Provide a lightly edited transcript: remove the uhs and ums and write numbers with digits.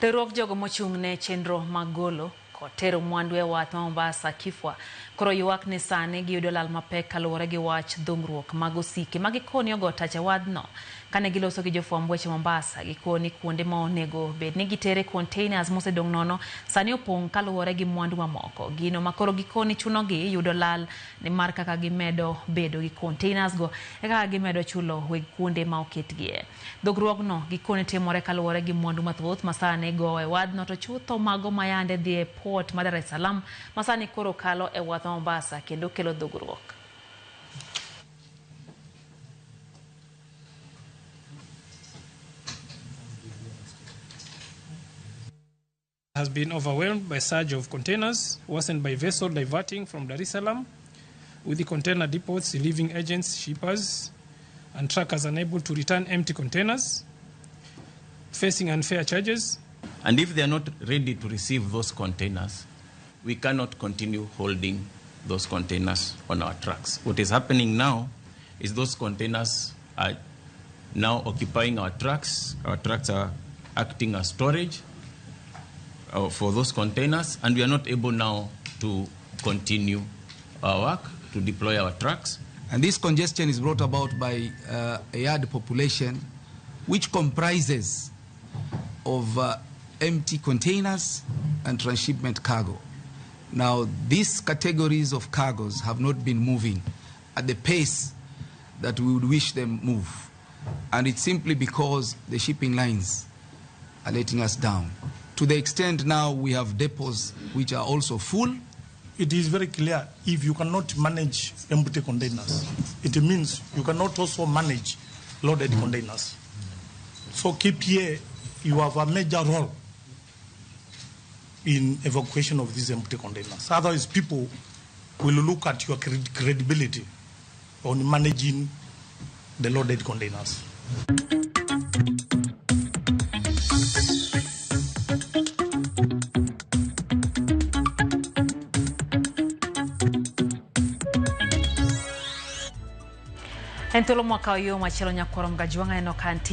Dhugruok jogo mochung'ne chenro magolo kotero mwandu e wath Mombasa kifwa koro ywak ni sani giyudo lal mapek kaluwore gi wach dhugruok mag osike magikoni ogo tach e wadhno kane giloso gi jofwamb weche Mombasa. Gikoni kuonde ma onego bed ni gitere containers mosedong' nono sani opong' kaluwore gi mwandu mamoko. Gino makoro gikoni chunogi yudo lal ni mar kaka gimedo bedo gi containers go e kaka gimedo chulo weg kuonde ma oketgie. Dhugruogno gikoni timore kaluwore gi mwandu mathoth masani go e wadhno to chutho mago mayande dhi e port ma Dar es Salaam masani koro kalo e wath Mombasa kendo kelo dhugruok. Has been overwhelmed by surge of containers, worsened by vessel diverting from Dar es Salaam, with the container depots leaving agents, shippers, and truckers unable to return empty containers, facing unfair charges. And if they are not ready to receive those containers, we cannot continue holding those containers on our trucks. What is happening now is those containers are now occupying our trucks. Our trucks are acting as storage for those containers, and we are not able now to continue our work, to deploy our trucks. And this congestion is brought about by a yard population which comprises of empty containers and transshipment cargo. Now, these categories of cargoes have not been moving at the pace that we would wish them move. And it's simply because the shipping lines are letting us down. To the extent now we have depots which are also full. It is very clear, if you cannot manage empty containers, it means you cannot also manage loaded containers. So KPA, you have a major role in evacuation of these empty containers. Otherwise, people will look at your credibility on managing the loaded containers. Entolo mwaka oyo machelo nyakwaro mgajwanga eno kanti